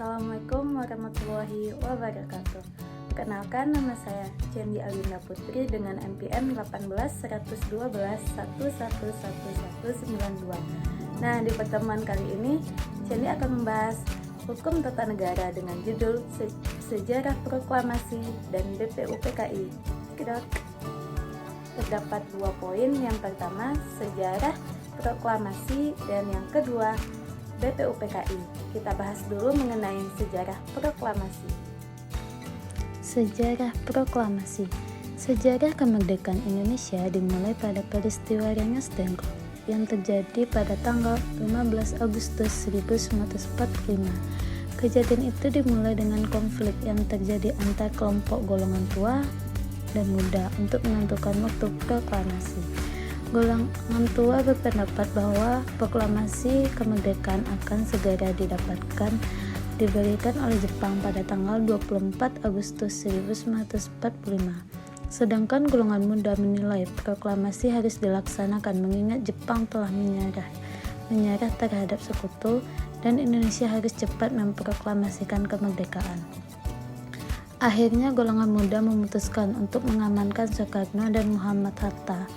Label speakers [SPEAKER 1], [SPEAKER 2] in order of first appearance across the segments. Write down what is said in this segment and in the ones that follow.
[SPEAKER 1] Assalamualaikum warahmatullahi wabarakatuh. Perkenalkan, nama saya Cendi Alinda Putri dengan NPM 18 112 11111192. Nah, di pertemuan kali ini Cendi akan membahas hukum tata negara dengan judul Sejarah Proklamasi dan BPUPKI. Terdapat 2 poin. Yang pertama, sejarah proklamasi, dan yang kedua, BPUPKI. Kita bahas dulu mengenai sejarah proklamasi.
[SPEAKER 2] Sejarah proklamasi. Sejarah kemerdekaan Indonesia dimulai pada peristiwa Rengas Dengklok yang terjadi pada tanggal 15 Agustus 1945. Kejadian itu dimulai dengan konflik yang terjadi antar kelompok golongan tua dan muda untuk menentukan waktu proklamasi. Golongan tua berpendapat bahwa proklamasi kemerdekaan akan segera diberikan oleh Jepang pada tanggal 24 Agustus 1945. Sedangkan golongan muda menilai proklamasi harus dilaksanakan mengingat Jepang telah menyerah terhadap sekutu dan Indonesia harus cepat memproklamasikan kemerdekaan. Akhirnya golongan muda memutuskan untuk mengamankan Soekarno dan Muhammad Hatta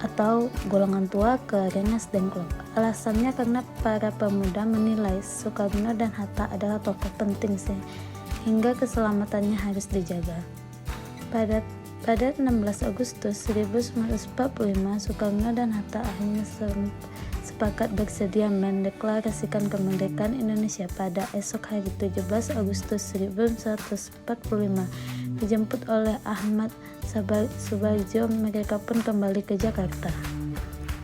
[SPEAKER 2] atau golongan tua ke Rengas Dengklok. Alasannya karena para pemuda menilai Soekarno dan Hatta adalah tokoh penting sehingga keselamatannya harus dijaga. Pada 16 Agustus 1945, Soekarno dan Hatta akhirnya sepakat bersedia mendeklarasikan kemerdekaan Indonesia. Pada esok hari 17 Agustus 1945, dijemput oleh Ahmad Subarjo, mereka pun kembali ke Jakarta.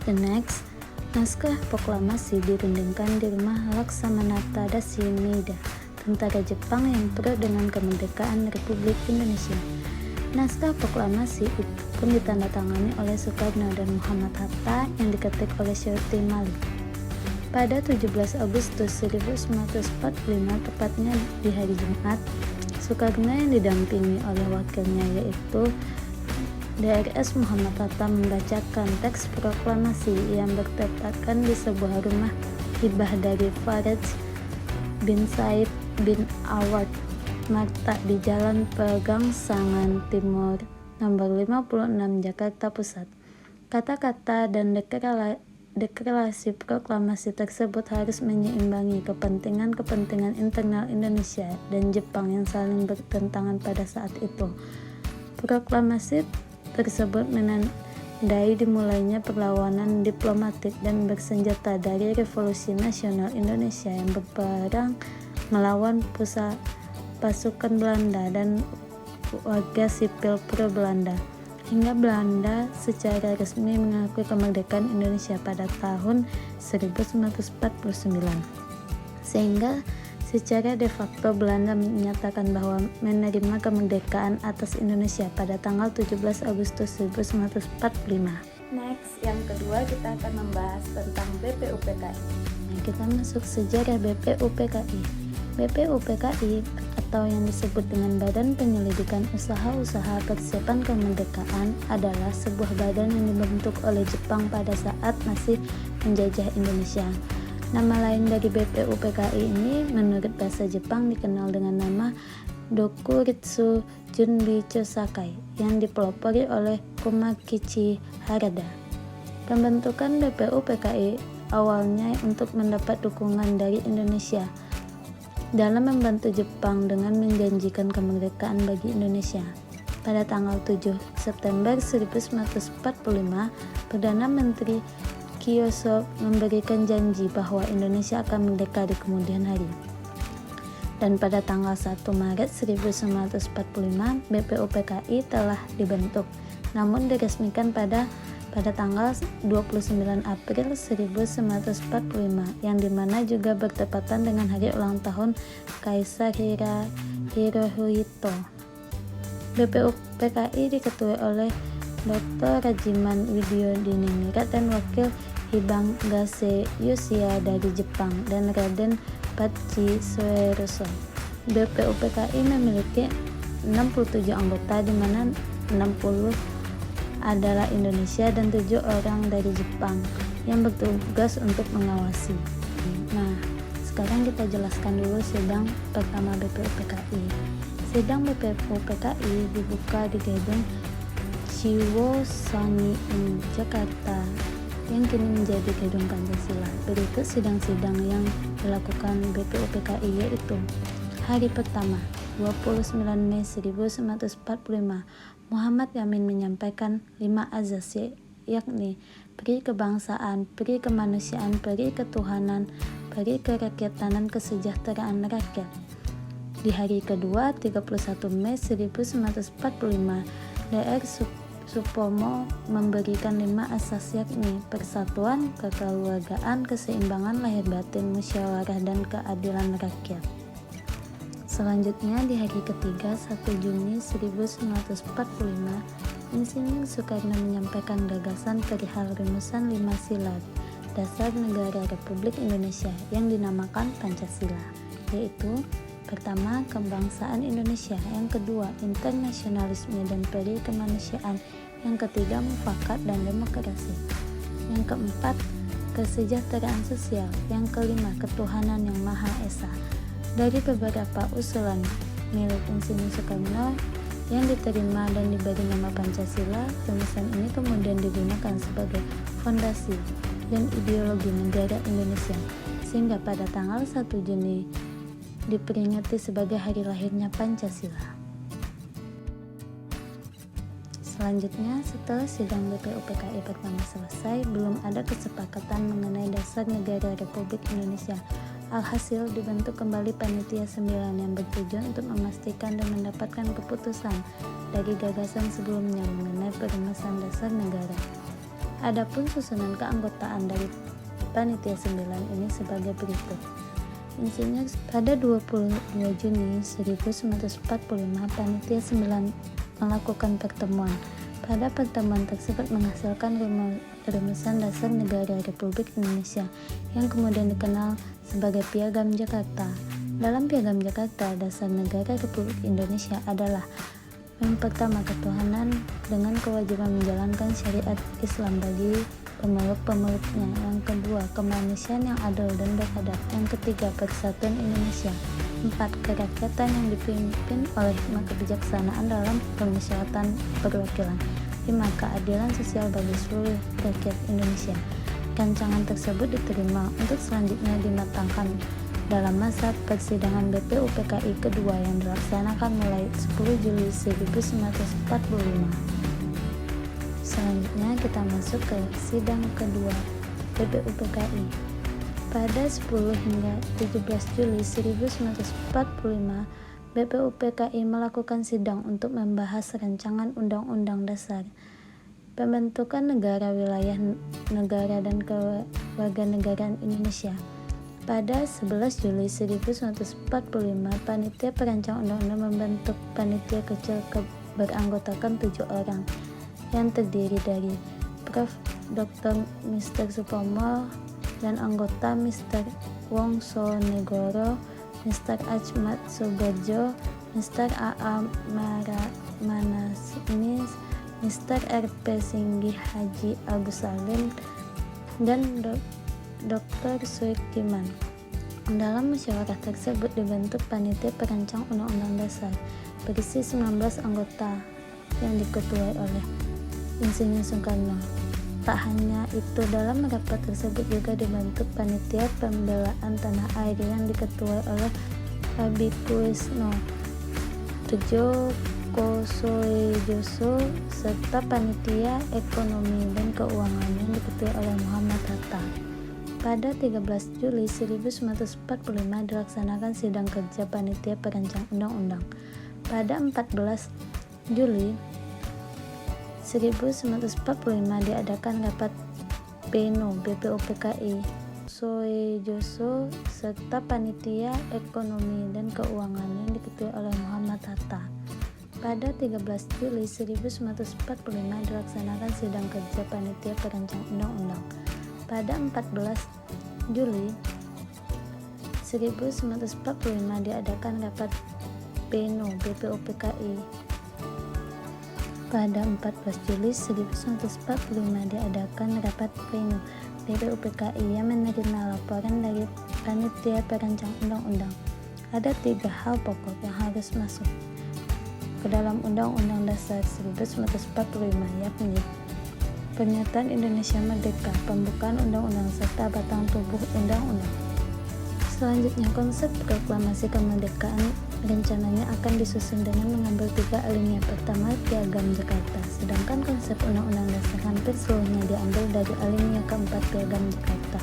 [SPEAKER 2] The next, naskah proklamasi dirundingkan di rumah Laksamanata Dasyimida, tentara Jepang yang pro dengan kemerdekaan Republik Indonesia. Naskah proklamasi itu pun ditandatangani oleh Soekarno dan Muhammad Hatta yang diketik oleh Syarti Malik. Pada 17 Agustus 1945, tepatnya di hari Jumat, Soekarno yang didampingi oleh wakilnya yaitu Drs Muhammad Hatta membacakan teks proklamasi yang bertempatkan di sebuah rumah hibah dari Farid bin Said bin Awad Marta di Jalan Pegangsangan Timur nomor 56 Jakarta Pusat. Kata-kata dan deklarasi proklamasi tersebut harus menyeimbangi kepentingan internal Indonesia dan Jepang yang saling bertentangan pada saat itu. Proklamasi tersebut menandai dimulainya perlawanan diplomatik dan bersenjata dari Revolusi Nasional Indonesia yang berperang melawan pasukan Belanda dan warga sipil pro-Belanda, hingga Belanda secara resmi mengakui kemerdekaan Indonesia pada tahun 1949. Sehingga secara de facto Belanda menyatakan bahwa menerima kemerdekaan atas Indonesia pada tanggal 17 Agustus 1945.
[SPEAKER 1] Next, yang kedua kita akan membahas tentang BPUPKI.
[SPEAKER 2] Kita masuk sejarah BPUPKI. BPUPKI atau yang disebut dengan Badan Penyelidikan Usaha-Usaha Persiapan Kemerdekaan adalah sebuah badan yang dibentuk oleh Jepang pada saat masih menjajah Indonesia. Nama lain dari BPUPKI ini menurut bahasa Jepang dikenal dengan nama Dokuritsu Junbi Chosakai yang dipelopori oleh Komakichi Harada. Pembentukan BPUPKI awalnya untuk mendapat dukungan dari Indonesia dalam membantu Jepang dengan menjanjikan kemerdekaan bagi Indonesia. Pada tanggal 7 September 1945, Perdana Menteri Kiyoso memberikan janji bahwa Indonesia akan merdeka di kemudian hari. Dan pada tanggal 1 Maret 1945, BPUPKI telah dibentuk, namun diresmikan pada tanggal 29 April 1945, yang dimana juga bertepatan dengan hari ulang tahun Kaisar Hirohito. BPUPKI diketuai oleh Dr. Rajiman Widyodiningrat dan Wakil Hibangase Yoshia dari Jepang dan Raden Pachi Soeroso. BPUPKI memiliki 67 anggota, di mana 60 adalah Indonesia dan 7 orang dari Jepang yang bertugas untuk mengawasi. Nah, Sekarang kita jelaskan dulu sidang pertama BPUPKI. Sidang BPUPKI dibuka di gedung Ciwo Sangi Jakarta yang kini menjadi gedung Pancasila. Berikut sidang-sidang yang dilakukan BPUPKI yaitu: hari pertama 29 Mei 1945, Muhammad Yamin menyampaikan 5 azas, yakni peri kebangsaan, peri kemanusiaan, peri ketuhanan, peri kerakyatan, dan kesejahteraan rakyat. Di hari kedua 31 Mei 1945, Dr. Supomo memberikan 5 asas, yakni persatuan, kekeluargaan, keseimbangan lahir batin, musyawarah, dan keadilan rakyat. Selanjutnya di hari ketiga 1 Juni 1945, Insinyur Soekarno menyampaikan gagasan perihal rumusan 5 sila dasar negara Republik Indonesia yang dinamakan Pancasila, yaitu: pertama, kebangsaan Indonesia; yang kedua, internasionalisme dan peri kemanusiaan; yang ketiga, mufakat dan demokrasi; yang keempat, kesejahteraan sosial; yang kelima, ketuhanan yang Maha Esa. Dari beberapa usulan milik Insinyur Soekarno yang diterima dan diberi nama Pancasila, rumusan ini kemudian digunakan sebagai fondasi dan ideologi negara Indonesia, sehingga pada tanggal 1 Juni diperingati sebagai hari lahirnya Pancasila. Selanjutnya, setelah sidang BPUPKI pertama selesai, belum ada kesepakatan mengenai dasar negara Republik Indonesia. Alhasil, dibentuk kembali Panitia 9 yang bertujuan untuk memastikan dan mendapatkan keputusan dari gagasan sebelumnya mengenai perumusan dasar negara. Adapun susunan keanggotaan dari Panitia 9 ini sebagai berikut. Insinyur pada 22 Juni 1945, Panitia 9 melakukan pertemuan. Pada pertemuan tersebut menghasilkan rumusan dasar negara Republik Indonesia yang kemudian dikenal sebagai Piagam Jakarta. Dalam Piagam Jakarta, dasar negara Republik Indonesia adalah: yang pertama, ketuhanan dengan kewajiban menjalankan syariat Islam bagi pemeluk-pemeluknya; yang kedua, kemanusiaan yang adil dan beradab; yang ketiga, persatuan Indonesia; 4, kerakyatan yang dipimpin oleh hikmah kebijaksanaan dalam permusyawaratan perwakilan; 5, keadilan sosial bagi seluruh rakyat Indonesia. Rancangan tersebut diterima untuk selanjutnya dimatangkan dalam masa persidangan BPUPKI kedua yang dilaksanakan mulai 10 Juli 1945. Selanjutnya kita masuk ke sidang kedua BPUPKI. Pada 10 hingga 17 Juli 1945, BPUPKI melakukan sidang untuk membahas rancangan Undang-Undang Dasar, pembentukan negara, wilayah negara, dan kewarganegaraan Indonesia. Pada 11 Juli 1945, Panitia Perancang Undang-Undang membentuk panitia kecil beranggotakan 7 orang yang terdiri dari Prof. Dr. Mr. Supomo dan anggota Mr. Wongsonegoro, Mr. Achmad Subarjo, Mr. A.A. Manasimis, Mr. R.P. Singgi Haji Agus Salim, dan Dr. Suikiman. Dalam musyawarah tersebut dibentuk Panitia Perancang Undang-Undang Dasar berisi 19 anggota yang diketuai oleh Insinyur Soekarno. Tak hanya itu, dalam rapat tersebut juga dibentuk Panitia Pembelaan Tanah Air yang diketuai oleh Abikuisno Tejo Kosoejoso, serta Panitia Ekonomi dan Keuangan yang diketuai oleh Muhammad Hatta. Pada 13 Juli 1945 dilaksanakan sidang kerja Panitia Perancang Undang-Undang. Pada 14 Juli 1945 diadakan rapat pleno BPUPKI Soejoso serta Panitia Ekonomi dan Keuangan yang diketuai oleh Muhammad Hatta. Pada 13 Juli 1945 dilaksanakan sidang kerja Panitia Perancang Undang-Undang. Pada 14 Juli 1945 diadakan rapat pleno BPUPKI. Pada 14 Juli 1945 diadakan rapat pleno BPUPKI yang menerima laporan dari panitia perancang undang-undang. Ada 3 hal pokok yang harus masuk ke dalam Undang-Undang Dasar 1945, yakni pernyataan Indonesia Merdeka, pembukaan undang-undang, serta batang tubuh undang-undang. Selanjutnya, konsep proklamasi kemerdekaan rencananya akan disusun dengan mengambil 3 alinea. Pertama, Piagam Jakarta, sedangkan konsep undang-undang dasar hampir seluruhnya diambil dari alinea keempat Piagam Jakarta.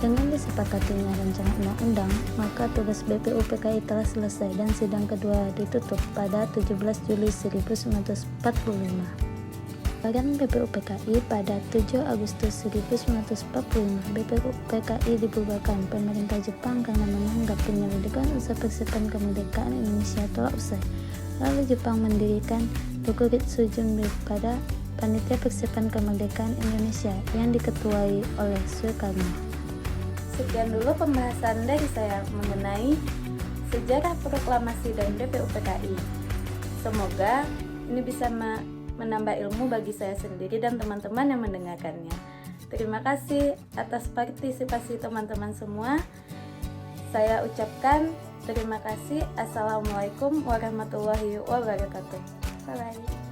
[SPEAKER 2] Dengan disepakatinya rancangan undang-undang, maka tugas BPUPKI telah selesai dan sidang kedua ditutup pada 17 Juli 1945. Badan BPUPKI pada 7 Agustus 1945, BPUPKI dibubarkan pemerintah Jepang karena menganggap penyelidikan usaha persiapan kemerdekaan Indonesia telah usai. Lalu Jepang mendirikan Tokuritsu Junbi pada Panitia Persiapan Kemerdekaan Indonesia yang diketuai oleh Soekarno.
[SPEAKER 1] Sekian dulu pembahasan dari saya mengenai sejarah proklamasi dan BPUPKI. Semoga ini bisa menambah ilmu bagi saya sendiri dan teman-teman yang mendengarkannya. Terima kasih atas partisipasi teman-teman semua. Saya ucapkan terima kasih. Assalamualaikum warahmatullahi wabarakatuh. Bye-bye.